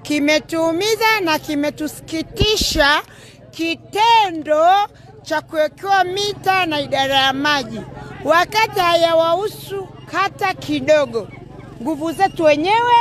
Kimetuumiza na kimetusikitisha kitendo cha kuwekewa mita na idara ya maji wakati hayawahusu hata kidogo. Nguvu zetu wenyewe,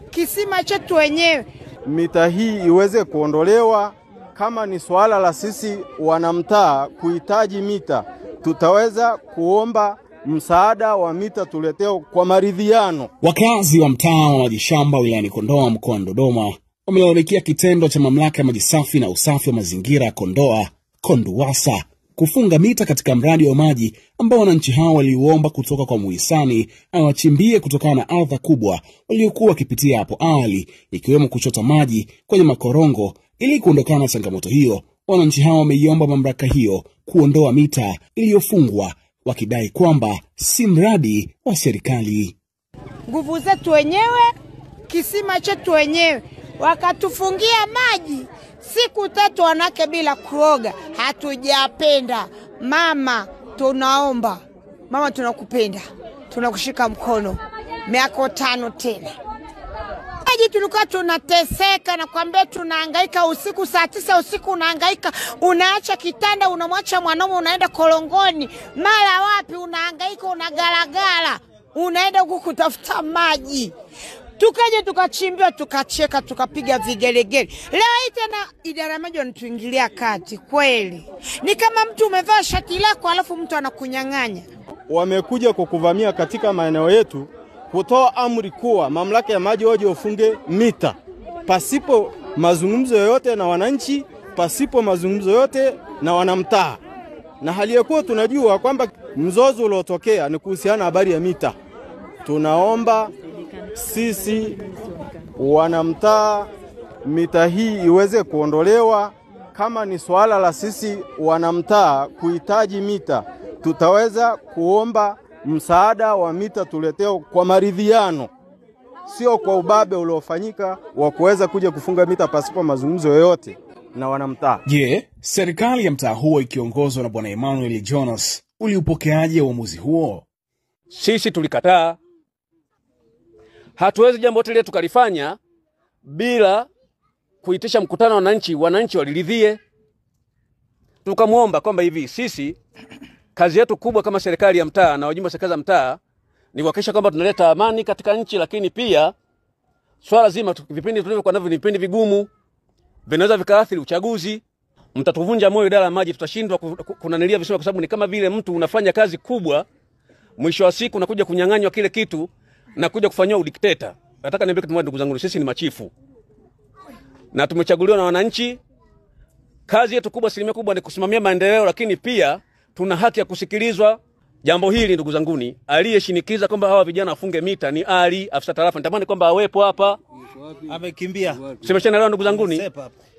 kisima chetu wenyewe. Mita hii iweze kuondolewa. Kama ni swala la sisi wanamtaa kuhitaji mita, tutaweza kuomba msaada wa mita tuleteo kwa maridhiano. Wakazi wa mtaa wa Majishamba wilayani Kondoa mkoa wa Dodoma wamelalamikia kitendo cha mamlaka ya maji safi na usafi wa mazingira ya Kondoa KONDUWASA kufunga mita katika mradi wa maji ambao wananchi hao waliuomba kutoka kwa muhisani awachimbie kutokana na adha kubwa waliokuwa wakipitia hapo awali, ikiwemo kuchota maji kwenye makorongo. Ili kuondokana na changamoto hiyo, wananchi hao wameiomba mamlaka hiyo kuondoa mita iliyofungwa, wakidai kwamba si mradi wa serikali. Nguvu zetu wenyewe, kisima chetu wenyewe. Wakatufungia maji siku 3 wanake bila kuoga. Hatujapenda. Mama, tunaomba. Mama, tunakupenda. Tunakushika mkono. Miaka 5 tena. Maji tulikuwa tunateseka na kwambia tunahangaika usiku saa 9 usiku unahangaika, unaacha kitanda, unamwacha mwanaume unaenda kolongoni, mara wapi unahangaika, unagalagala, unaenda huko kutafuta maji. Tukaje tukachimbia, tukacheka, tukapiga vigelegele. Leo hii tena idara maji wanatuingilia kati. Kweli ni kama mtu umevaa shati lako alafu mtu anakunyang'anya. Wamekuja kukuvamia katika maeneo yetu kutoa amri kuwa mamlaka ya maji waje ufunge mita pasipo mazungumzo yoyote na wananchi, pasipo mazungumzo yote na wanamtaa. Na hali yakuwa tunajua kwamba mzozo uliotokea ni kuhusiana habari ya mita. Tunaomba sisi wanamtaa mita hii iweze kuondolewa. Kama ni swala la sisi wanamtaa kuhitaji mita, tutaweza kuomba msaada wa mita tuleteo kwa maridhiano, sio kwa ubabe uliofanyika wa kuweza kuja kufunga mita pasipo mazungumzo yoyote na wanamtaa. Je, serikali ya mtaa huo ikiongozwa na Bwana Emmanuel Jonas uliupokeaje uamuzi huo? Sisi tulikataa. Hatuwezi jambo lile tukalifanya bila kuitisha mkutano wa wananchi waliridhie. Tukamuomba kwamba hivi sisi kazi yetu kubwa kama serikali ya mtaa na wajumbe wa serikali za mtaa ni kuhakikisha kwamba tunaleta amani katika nchi, lakini pia swala zima vipindi tulivyokuwa navyo ni vipindi vigumu, vinaweza vikaathiri uchaguzi. Mtatuvunja moyo idara ya maji, tutashindwa kunanilia visima kwa sababu ni kama vile mtu unafanya kazi kubwa, mwisho wa siku unakuja kunyang'anywa kile kitu na kuja kufanywa udikteta. Nataka niambie kitu moja ndugu zangu, sisi ni machifu na tumechaguliwa na wananchi. Kazi yetu kubwa, asilimia kubwa ni kusimamia maendeleo, lakini pia tuna haki ya kusikilizwa. Jambo hili ndugu zanguni, aliyeshinikiza kwamba hawa vijana wafunge mita ni Ali, afisa tarafa. Nitamani kwamba awepo hapa. Amekimbia. Semeshana leo ndugu zanguni.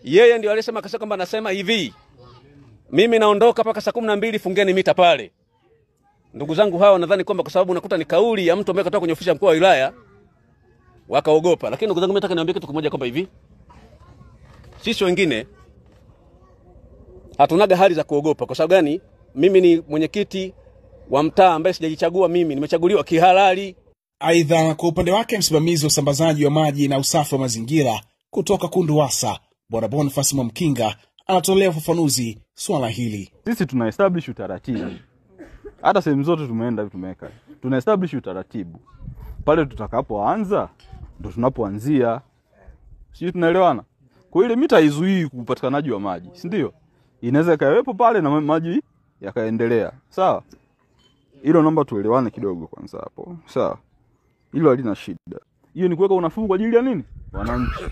Yeye ndio aliyesema kasa kwamba anasema hivi, mimi naondoka paka saa 12 fungeni mita pale. Ndugu zangu hawa nadhani kwamba kwa sababu unakuta ni kauli ya mtu ambaye katoka kwenye ofisi ya mkuu wa wilaya wakaogopa. Lakini ndugu zangu, mimi nataka niambie kitu kimoja kwamba hivi, sisi wengine hatunaga hali za kuogopa. Kwa sababu gani? Mimi ni mwenyekiti wa mtaa ambaye sijajichagua mimi, nimechaguliwa kihalali. Aidha, kwa upande wake msimamizi wa usambazaji wa maji na usafi wa mazingira kutoka KONDUWASA Bwana Boniface Mwamkinga anatolea ufafanuzi swala hili. Sisi tuna establish utaratibu. Hata sehemu zote tumeenda tumeweka. Tuna establish utaratibu. Pale tutakapoanza ndo tunapoanzia. Sisi tunaelewana. Kwa ile mita haizuii upatikanaji wa maji, si ndio? Inaweza kawepo pale na maji yakaendelea. Sawa? Hilo naomba tuelewane kidogo kwanza hapo. Sawa? Hilo halina shida. Hiyo ni kuweka unafuu kwa ajili ya nini? Wananchi.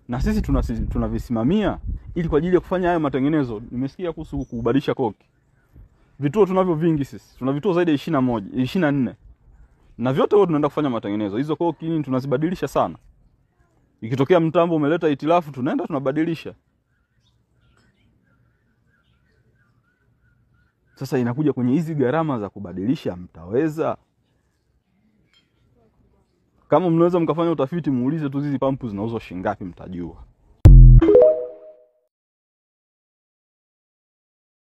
Na sisi tunavisimamia ili kwa ajili ya kufanya haya matengenezo. Nimesikia kuhusu kubadilisha koki. Vituo tunavyo vingi sisi. Tuna vituo zaidi ya 21, 24. Na vyote wote tunaenda kufanya matengenezo. Hizo koki nini tunazibadilisha sana. Ikitokea mtambo umeleta itilafu tunaenda tunabadilisha. Sasa inakuja kwenye hizi gharama za kubadilisha, mtaweza? Kama mnaweza mkafanya utafiti muulize tu hizi pampu zinauzwa shilingi ngapi, mtajua.